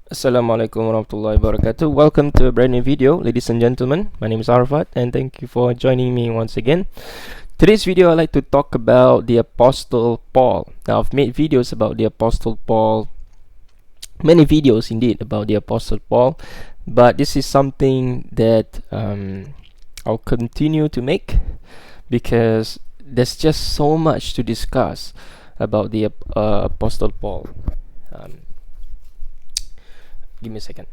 Assalamualaikum warahmatullahi wabarakatuh. Welcome to a brand new video, ladies and gentlemen. My name is Arafat, and thank you for joining me once again. Today's video, I'd like to talk about the Apostle Paul. Now, I've made videos about the Apostle Paul, many videos indeed about the Apostle Paul, but this is something that I'll continue to make because there's just so much to discuss about the Apostle Paul. Give me a second.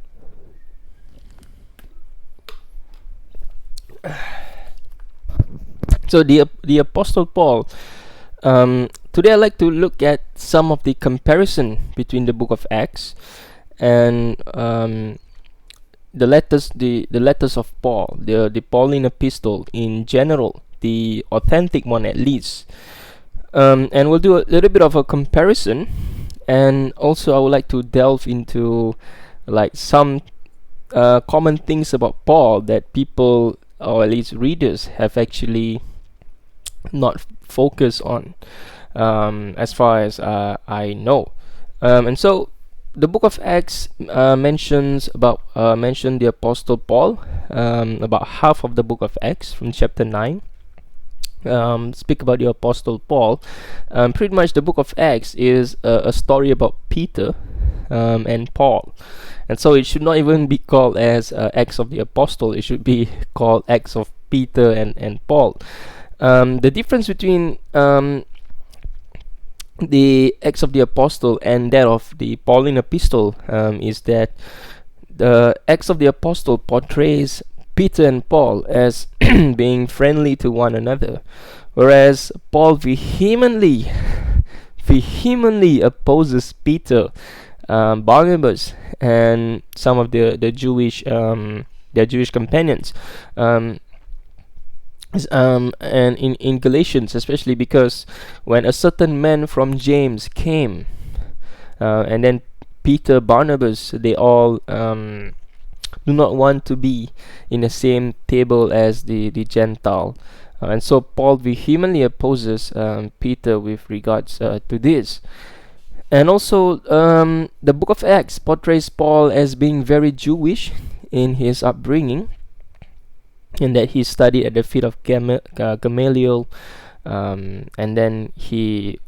So the Apostle Paul. Today I'd like to look at some of the comparison between the book of Acts and the letters of Paul, the Pauline epistle in general, the authentic one at least. And we'll do a little bit of a comparison, and also I would like to delve into like some common things about Paul that people, or at least readers, have actually not focused on, as far as I know. And so the book of Acts mentions the Apostle Paul, about half of the book of Acts from chapter 9. Speak about the Apostle Paul. Pretty much the book of Acts is a story about Peter and Paul, and so it should not even be called as Acts of the Apostle. It should be called Acts of Peter and Paul. The difference between the Acts of the Apostle and that of the Pauline epistle is that the Acts of the Apostle portrays Peter and Paul as being friendly to one another, whereas Paul vehemently opposes Peter, Barnabas, and some of their Jewish companions, and in Galatians especially, because when a certain man from James came, and then Peter, Barnabas, they all do not want to be in the same table as the Gentile, and so Paul vehemently opposes Peter with regards to this. And also the book of Acts portrays Paul as being very Jewish in his upbringing, in that he studied at the feet of Gamaliel, and then he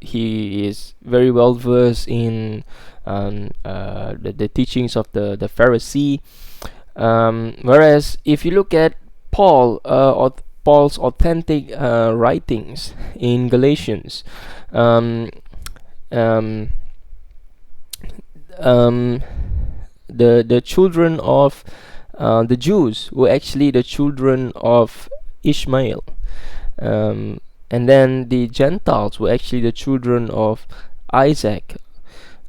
is very well versed in the teachings of the Pharisee. Whereas if you look at Paul's authentic writings in Galatians, the children of the Jews were actually the children of Ishmael, and then the Gentiles were actually the children of Isaac.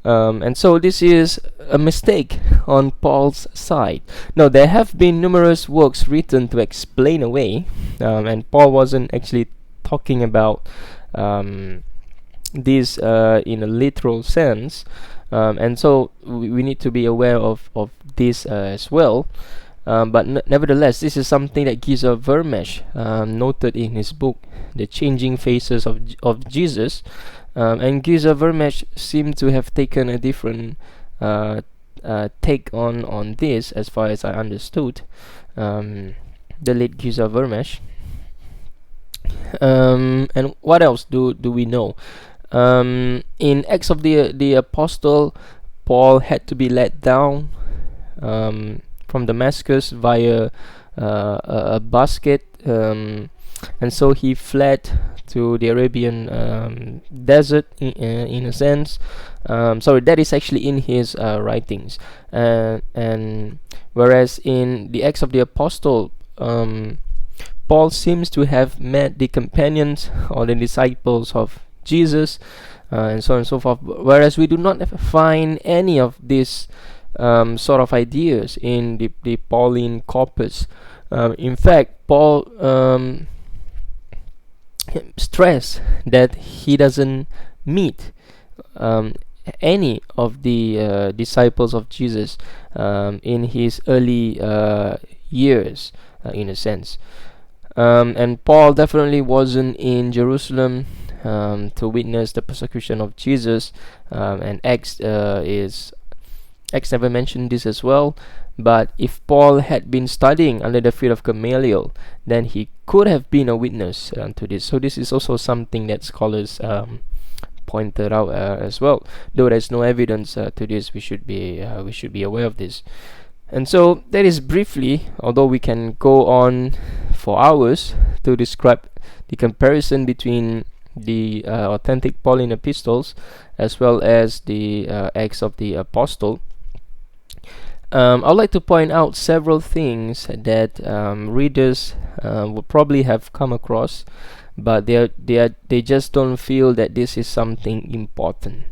And so this is a mistake on Paul's side. Now, there have been numerous works written to explain away, and Paul wasn't actually talking about this in a literal sense, and so we need to be aware of this as well. But nevertheless, this is something that Giza Vermesh noted in his book, The Changing Faces of Jesus. And Giza Vermesh seemed to have taken a different take on this, as far as I understood. The late Giza Vermesh. And what else do we know? In Acts of the Apostle, Paul had to be let down from Damascus via a basket, and so he fled to the Arabian desert, in a sense. So that is actually in his writings, and whereas in the Acts of the Apostle, Paul seems to have met the companions or the disciples of Jesus, and so on and so forth, whereas we do not find any of these sort of ideas in the Pauline corpus. In fact, Paul stress that he doesn't meet any of the disciples of Jesus in his early years, in a sense. And Paul definitely wasn't in Jerusalem to witness the persecution of Jesus, and Acts is Acts never mentioned this as well, but if Paul had been studying under the feet of Gamaliel, then he could have been a witness to this. So this is also something that scholars pointed out as well. Though there's no evidence to this, we should be aware of this. And so that is briefly, although we can go on for hours to describe the comparison between the authentic Pauline epistles as well as the Acts of the Apostle. I'd like to point out several things that readers will probably have come across, but they just don't feel that this is something important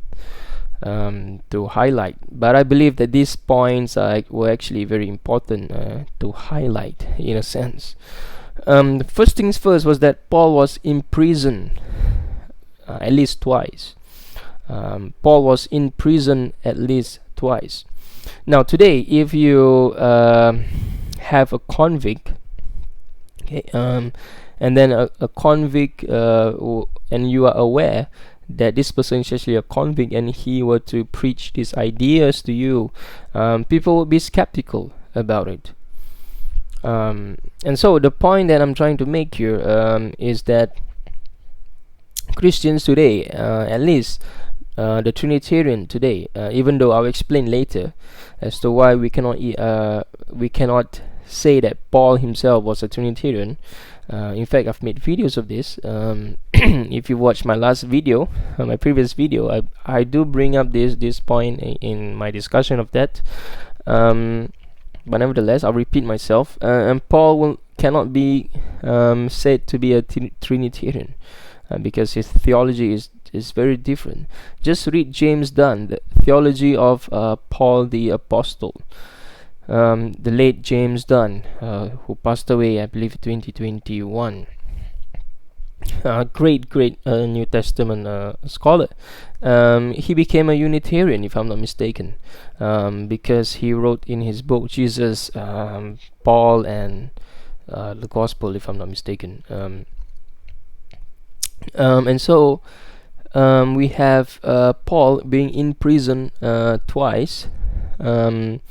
to highlight. But I believe that these points were actually very important to highlight in a sense. First things first was that Paul was in prison at least twice. Paul was in prison at least twice. Now today, if you have a convict, okay, and then a convict, and you are aware that this person is actually a convict, and he were to preach these ideas to you, people would be skeptical about it. And so the point that I'm trying to make here is that Christians today, at least the Trinitarian today, even though I'll explain later as to why we cannot say that Paul himself was a Trinitarian. In fact, I've made videos of this. If you watch my last video, my previous video, I do bring up this point in my discussion of that. But nevertheless, I'll repeat myself. And Paul cannot be said to be a Trinitarian because his theology is very different. Just read James Dunn, the Theology of Paul the Apostle. The late James Dunn, who passed away, I believe, 2021. Great New Testament scholar. He became a Unitarian, if I'm not mistaken, because he wrote in his book Jesus, Paul, and the Gospel, if I'm not mistaken. And so we have Paul being in prison twice. And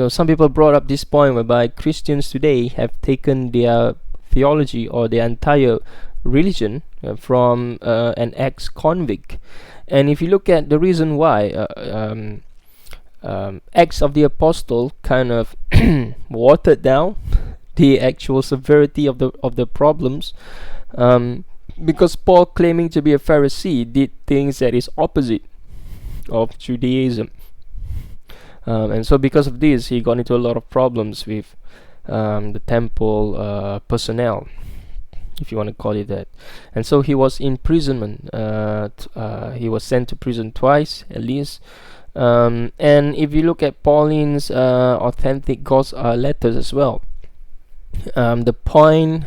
some people brought up this point whereby Christians today have taken their theology or their entire religion from an ex-convict. And if you look at the reason why, Acts of the Apostle kind of watered down the actual severity of the problems, because Paul, claiming to be a Pharisee, did things that is opposite of Judaism. And so because of this, he got into a lot of problems with the temple personnel, if you want to call it that. And so he was in imprisonment. He was sent to prison twice at least. And if you look at Pauline's authentic letters as well, the point,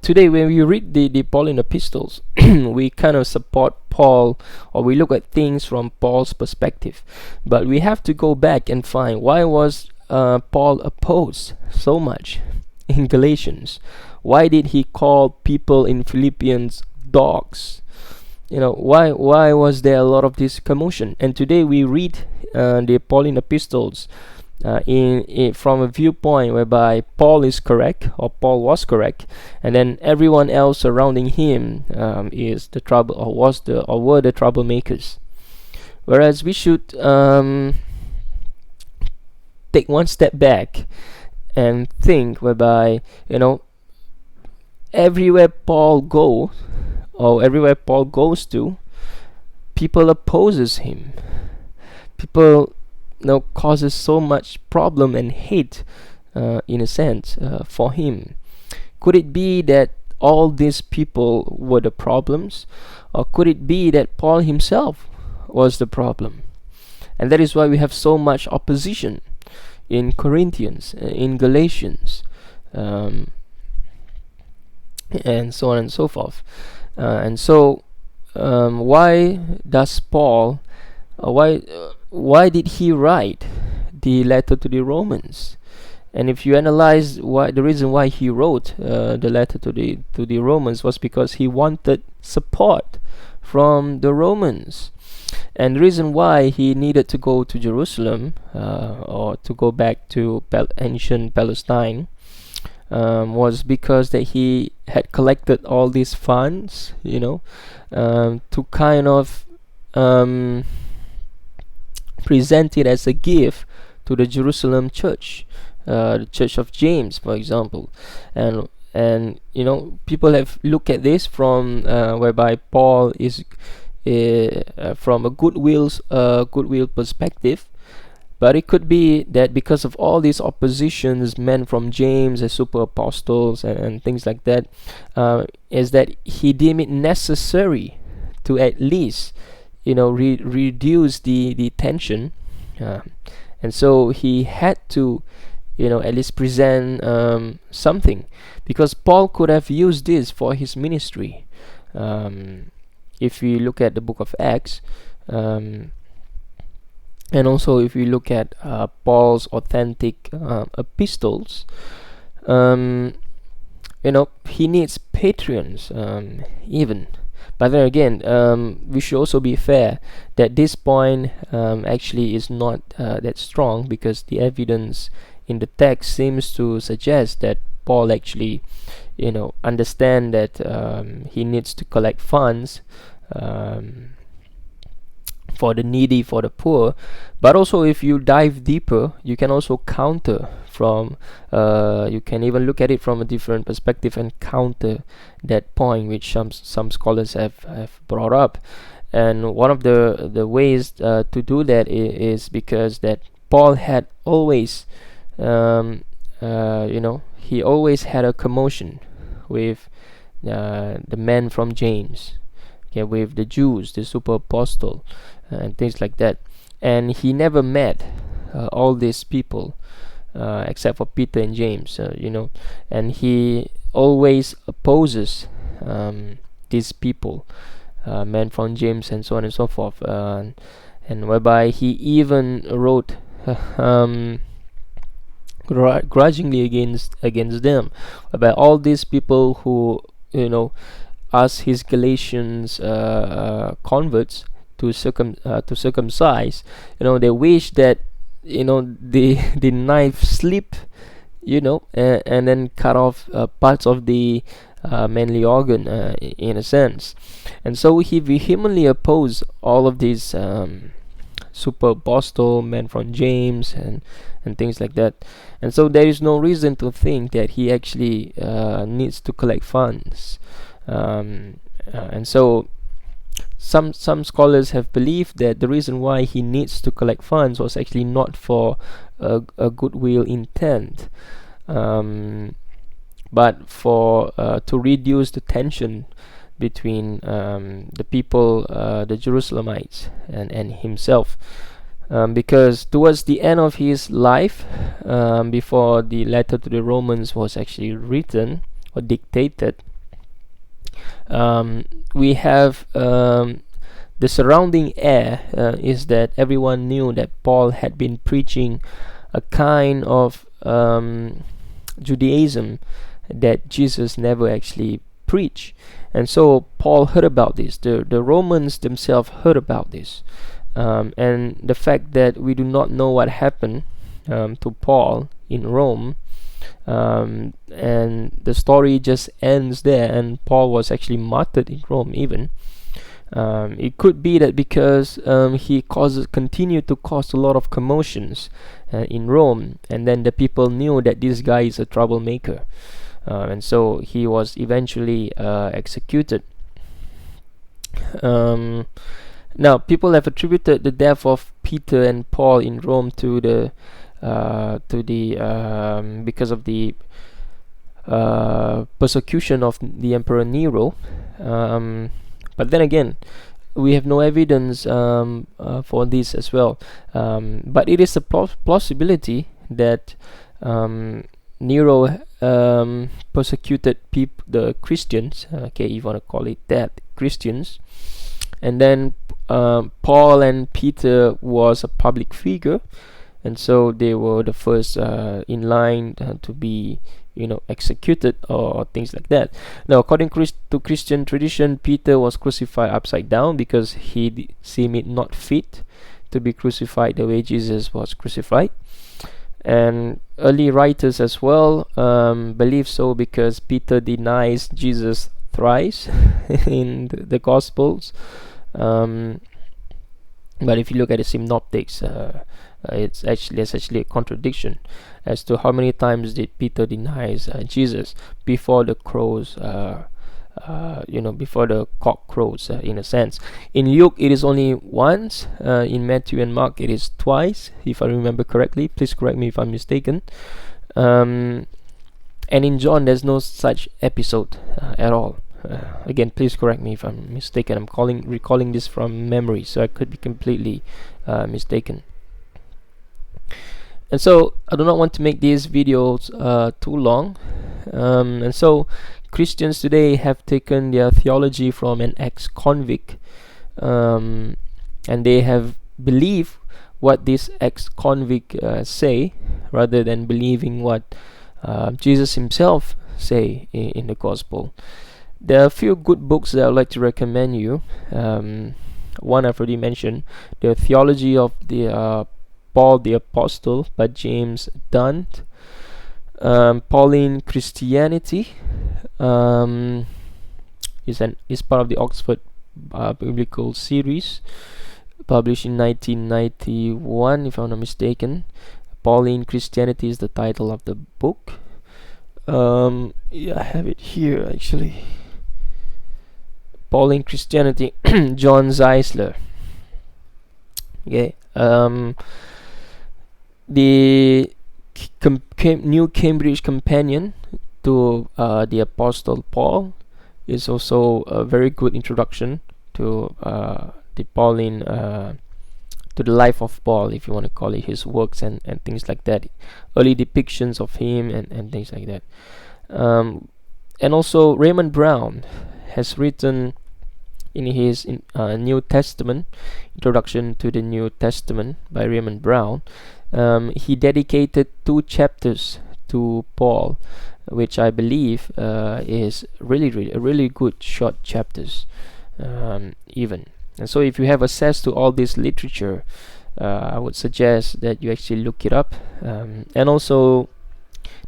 today when we read the Pauline epistles, we kind of support Paul, or we look at things from Paul's perspective. But we have to go back and find, why was Paul opposed so much in Galatians? Why did he call people in Philippians dogs? Why was there a lot of this commotion? And today we read the Pauline epistles from a viewpoint whereby Paul is correct, or Paul was correct, and then everyone else surrounding him is the trouble, or were the troublemakers. Whereas we should take one step back and think whereby everywhere Paul goes to, people opposes him. People causes so much problem and hate, in a sense, for him. Could it be that all these people were the problems, or could it be that Paul himself was the problem? And that is why we have so much opposition in Corinthians, in Galatians, and so on and so forth. And so why does Paul why did he write the letter to the Romans? And if you analyze the reason why he wrote the letter to the Romans was because he wanted support from the Romans. And the reason why he needed to go to Jerusalem, or to go back to ancient Palestine, was because that he had collected all these funds, to kind of present it as a gift to the Jerusalem church, the Church of James, for example. And people have looked at this from whereby Paul is from a goodwill perspective. But it could be that because of all these oppositions, men from James as super apostles and things like that, is that he deemed it necessary to at least, reduce the tension, and so he had to, at least present something, because Paul could have used this for his ministry. If we look at the book of Acts. And also, if we look at Paul's authentic epistles, he needs patrons, even. But then again, we should also be fair that this point actually is not that strong, because the evidence in the text seems to suggest that Paul actually, understand that he needs to collect funds for the needy, for the poor. But also, if you dive deeper, you can also counter from you can even look at it from a different perspective and counter that point, which some scholars have brought up. And one of the ways to do that is because that Paul had always he always had a commotion with the men from James, with the Jews, the super apostle, and things like that. And he never met all these people except for Peter and James, and he always opposes these people, men from James, and so on and so forth, and whereby he even wrote grudgingly against them, about all these people who, as his Galatians converts to circumcise, they wish that the knife slip, and then cut off parts of the manly organ, in a sense. And so he vehemently opposed all of these super apostle men from James and things like that. And so there is no reason to think that he actually needs to collect funds. And so some scholars have believed that the reason why he needs to collect funds was actually not for a goodwill intent, but for to reduce the tension between the people, the Jerusalemites, and himself, because towards the end of his life, before the letter to the Romans was actually written or dictated, we have the surrounding air is that everyone knew that Paul had been preaching a kind of Judaism that Jesus never actually preached. And so Paul heard about this. The Romans themselves heard about this, and the fact that we do not know what happened to Paul in Rome, and the story just ends there, and Paul was actually martyred in Rome even. It could be that because he continued to cause a lot of commotions in Rome, and then the people knew that this guy is a troublemaker, and so he was eventually executed. Now, people have attributed the death of Peter and Paul in Rome to the because of the persecution of the Emperor Nero, but then again, we have no evidence for this as well. But it is a possibility that Nero persecuted the Christians, if you want to call it that, Christians, and then Paul and Peter was a public figure, and so they were the first in line to be executed or things like that. Now, according to Christian tradition, Peter was crucified upside down because he seemed it not fit to be crucified the way Jesus was crucified. And early writers as well believe so, because Peter denies Jesus thrice in the Gospels. But if you look at the synoptics, it's actually a contradiction as to how many times did Peter denies Jesus before the crows, before the cock crows, in a sense. In Luke, it is only once. In Matthew and Mark, it is twice, if I remember correctly. Please correct me if I'm mistaken. And in John, there's no such episode at all. Again, please correct me if I'm mistaken. I'm recalling this from memory, so I could be completely mistaken. And so I do not want to make these videos too long. And so Christians today have taken their theology from an ex-convict, and they have believed what this ex-convict say, rather than believing what Jesus himself say in the gospel. There are a few good books that I would like to recommend you. One I've already mentioned, the Theology of the Paul the Apostle by James Dunn. Pauline Christianity is part of the Oxford Biblical Series, published in 1991, if I'm not mistaken. Pauline Christianity is the title of the book. I have it here actually. Pauline Christianity, John Zeisler. Okay. The New Cambridge Companion to the Apostle Paul is also a very good introduction to the Pauline, to the life of Paul, if you want to call it, his works and things like that, early depictions of him and things like that. And also Raymond Brown has written in his New Testament, Introduction to the New Testament by Raymond Brown. He dedicated 2 chapters to Paul, which I believe is really good short chapters, even. And so if you have access to all this literature, I would suggest that you actually look it up. And also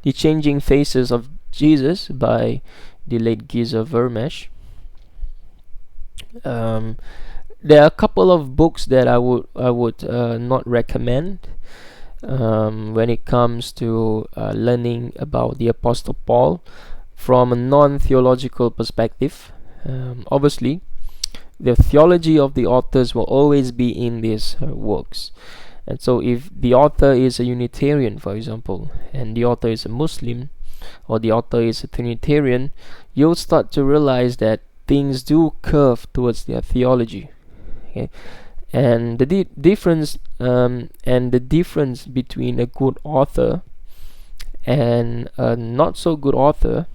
The Changing Faces of Jesus by the late Giza Vermesh. There are a couple of books that I would not recommend when it comes to learning about the Apostle Paul from a non-theological perspective. Obviously, the theology of the authors will always be in these works. And so if the author is a Unitarian, for example, and the author is a Muslim, or the author is a Trinitarian, you'll start to realize that things do curve towards their theology. Okay? And the difference between a good author and a not so good author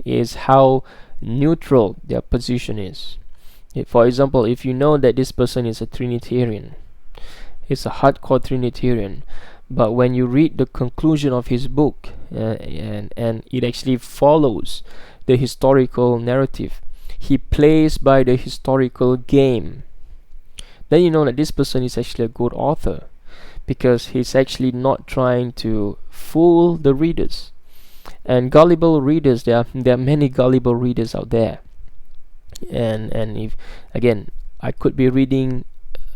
is how neutral their position is. For example, if you know that this person is a Trinitarian, he's a hardcore Trinitarian, but when you read the conclusion of his book, and it actually follows the historical narrative, he plays by the historical game, then you know that this person is actually a good author, because he's actually not trying to fool the readers. And gullible readers, there are many gullible readers out there. And if again, I could be reading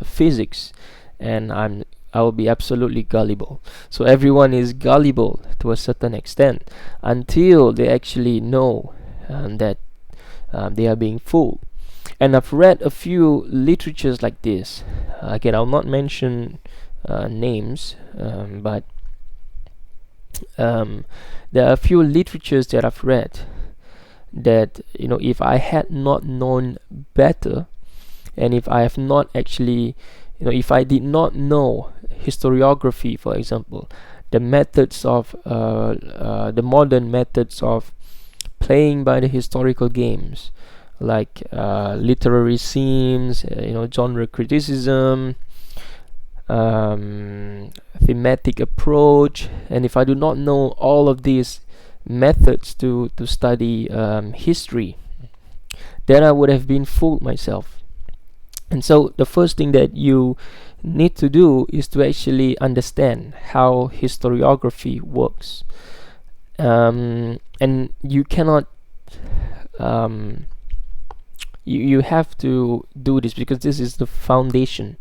physics, and I will be absolutely gullible. So everyone is gullible to a certain extent until they actually know that they are being fooled. And I've read a few literatures like this. Again, I'll not mention names, but there are a few literatures that I've read that, if I had not known better, and if I have not actually, if I did not know historiography, for example, the methods of the modern methods of playing by the historical games, like literary themes, genre criticism, thematic approach, and if I do not know all of these methods to study history, then I would have been fooled myself. And so the first thing that you need to do is to actually understand how historiography works. And you cannot you have to do this because this is the foundation.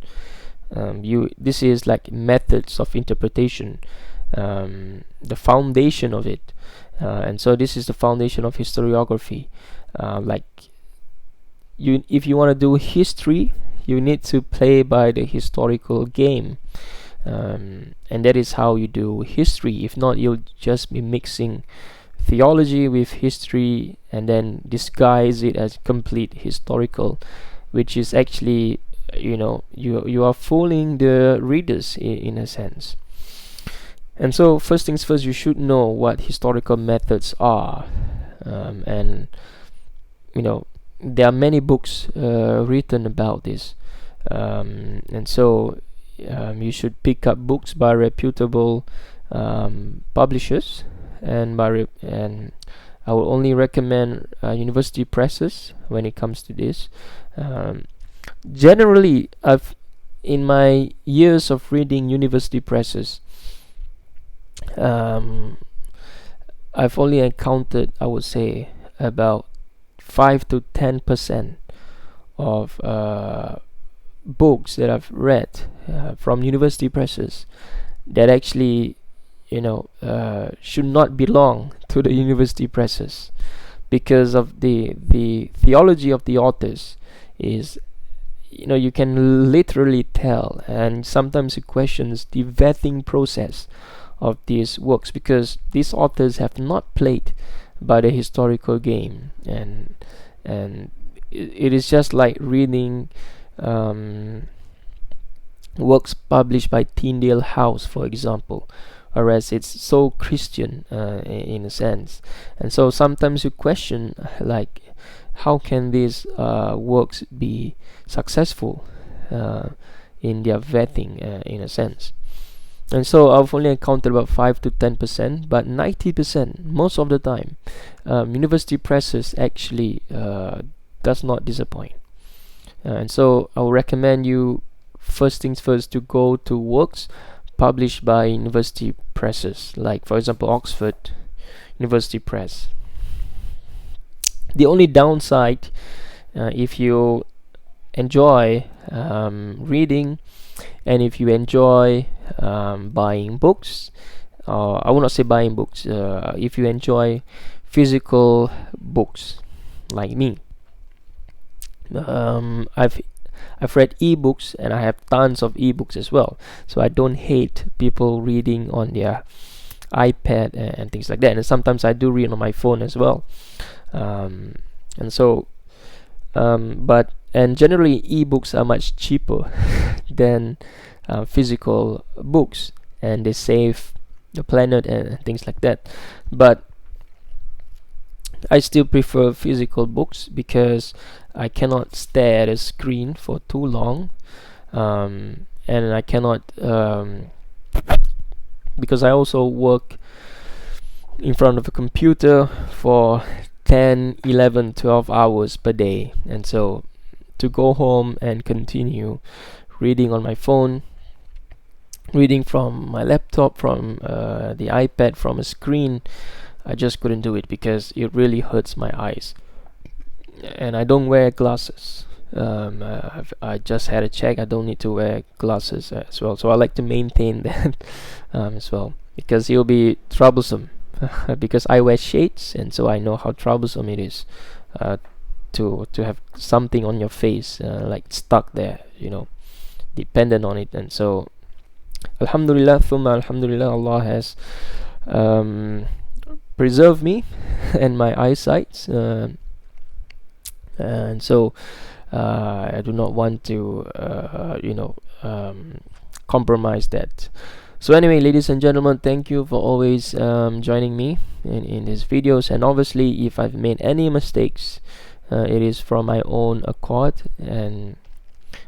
This is like methods of interpretation, the foundation of it, and so this is the foundation of historiography. Like if you want to do history, you need to play by the historical game, and that is how you do history. If not, you'll just be mixing theology with history and then disguise it as complete historical, which is actually, you are fooling the readers in a sense. And so first things first, you should know what historical methods are, and there are many books written about this, and so you should pick up books by reputable publishers, and and I will only recommend university presses when it comes to this. Generally, in my years of reading university presses, I've only encountered, I would say, about 5 to 10% of books that I've read from university presses that actually should not belong to the university presses, because of the theology of the authors is, you can literally tell, and sometimes it questions the vetting process of these works, because these authors have not played by the historical game, and it is just like reading works published by Tyndale House, for example, whereas it's so Christian in a sense. And so sometimes you question, like, how can these works be successful in their vetting in a sense. And so I've only encountered about 5 to 10%, but 90% most of the time, university presses actually does not disappoint. And so I would recommend you, first things first, to go to works published by university presses, like for example Oxford University Press. The only downside, if you enjoy reading, and if you enjoy buying books, I will not say buying books, if you enjoy physical books like me, I've read ebooks, and I have tons of ebooks as well, so I don't hate people reading on their iPad and things like that, and sometimes I do read on my phone as well. And generally ebooks are much cheaper than physical books, and they save the planet and things like that. But I still prefer physical books because I cannot stare at a screen for too long, and I cannot because I also work in front of a computer for 10, 11, 12 hours per day, and so to go home and continue reading on my phone, reading from my laptop, from the iPad, from a screen, I just couldn't do it because it really hurts my eyes. And I don't wear glasses. I just had a check. I don't need to wear glasses as well, so I like to maintain that as well, because it'll be troublesome because I wear shades, and so I know how troublesome it is to have something on your face like stuck there, dependent on it. And so alhamdulillah, thumma alhamdulillah, Allah has preserved me and my eyesight, and so I do not want to compromise that. So anyway, ladies and gentlemen, thank you for always joining me in these videos, and obviously if I've made any mistakes, it is from my own accord, and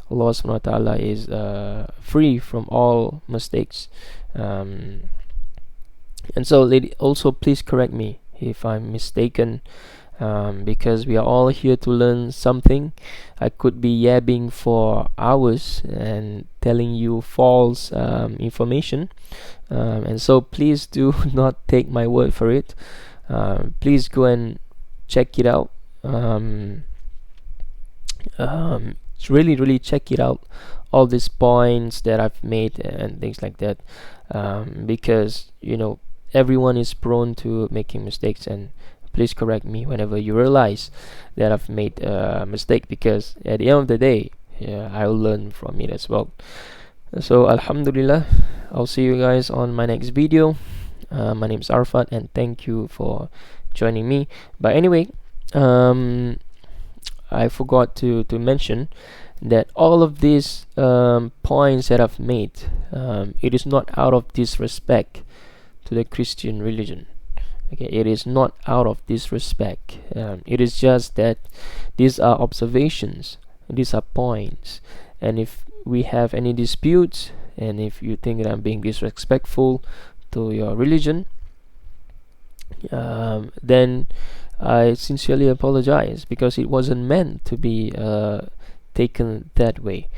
Allah subhanahu wa ta'ala is free from all mistakes, And so also please correct me if I'm mistaken, because we are all here to learn something. I could be yabbing for hours and telling you false information, and so please do not take my word for it. Please go and check it out. Really check it out, all these points that I've made and things like that, because everyone is prone to making mistakes, and please correct me whenever you realize that I've made a mistake, because at the end of the day, yeah, I'll learn from it as well. So Alhamdulillah, I'll see you guys on my next video. My name is Arfat, and thank you for joining me. But anyway, I forgot to mention that all of these points that I've made, it is not out of disrespect to the Christian religion. Okay, it is not out of disrespect. It is just that these are observations, these are points, and if we have any disputes, and if you think that I'm being disrespectful to your religion, then I sincerely apologize, because it wasn't meant to be taken that way.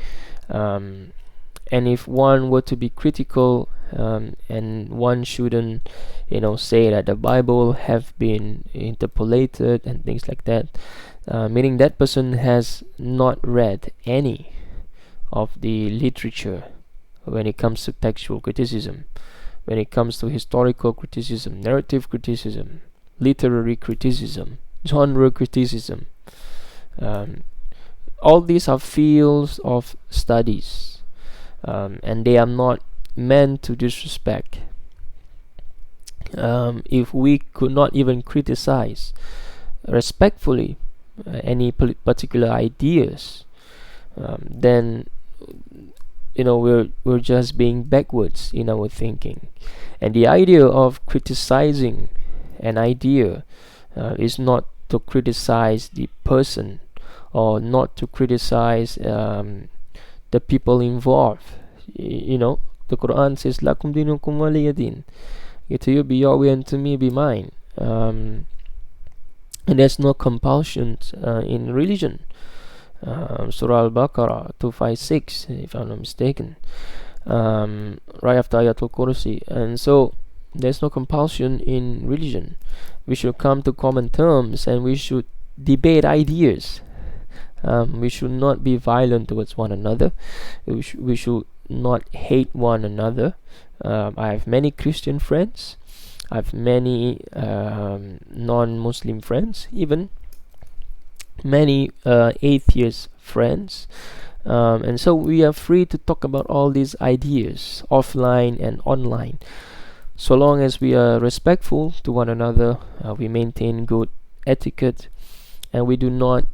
And if one were to be critical, and one shouldn't say that the Bible have been interpolated and things like that, meaning that person has not read any of the literature when it comes to textual criticism, when it comes to historical criticism, narrative criticism, literary criticism, genre criticism. All these are fields of studies, and they are not meant to disrespect. If we could not even criticize respectfully any particular ideas, then we're just being backwards in our thinking. And the idea of criticizing an idea is not to criticize the person, or not to criticize the people involved. The Quran says, "Lakum dinukum waliyadin." To you be your way, and to me be mine. And there's no compulsion in religion. Surah Al-Baqarah 256, if I'm not mistaken, right after Ayatul Kursi. And so there's no compulsion in religion. We should come to common terms, and we should debate ideas. We should not be violent towards one another. We should not hate one another. I have many Christian friends. I have many non-Muslim friends, even many atheist friends. And so we are free to talk about all these ideas offline and online, so long as we are respectful to one another. We maintain good etiquette, and we do not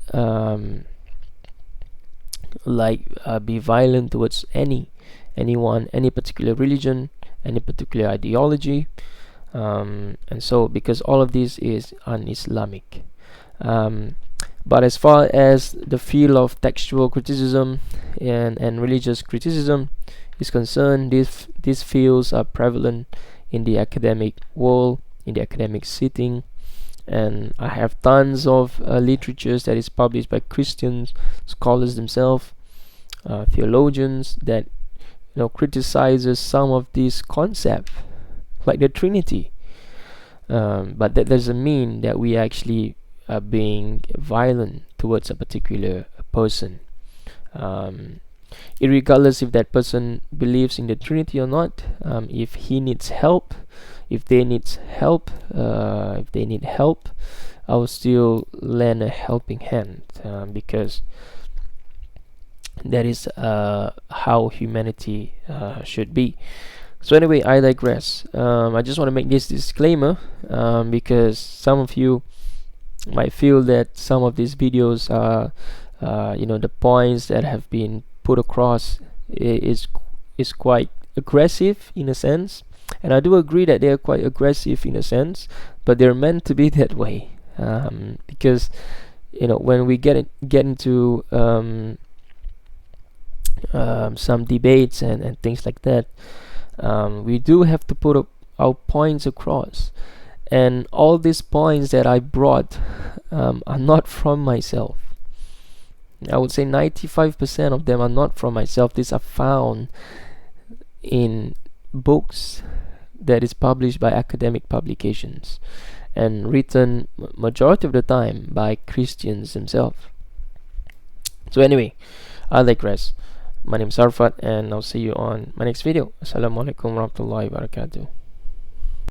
be violent towards anyone, any particular religion, any particular ideology. And so, because all of this is un-Islamic. But as far as the field of textual criticism and religious criticism is concerned, these fields are prevalent in the academic world, in the academic setting. And I have tons of literatures that is published by Christian scholars themselves, theologians, that criticizes some of these concepts, like the Trinity. But that doesn't mean that we actually are being violent towards a particular person. Irregardless if that person believes in the Trinity or not, if he needs help, if they need help, I will still lend a helping hand, because that is how humanity should be. So anyway, I digress. I just want to make this disclaimer, because some of you might feel that some of these videos are the points that have been put across is quite aggressive in a sense, and I do agree that they are quite aggressive in a sense, but they're meant to be that way, because when we get into some debates and things like that, we do have to put our points across. And all these points that I brought are not from myself. I would say 95% of them are not from myself. These are found in books that is published by academic publications and written majority of the time by Christians themselves. So anyway, I digress. My name is Arfat, and I'll see you on my next video. Assalamualaikum warahmatullahi wabarakatuh.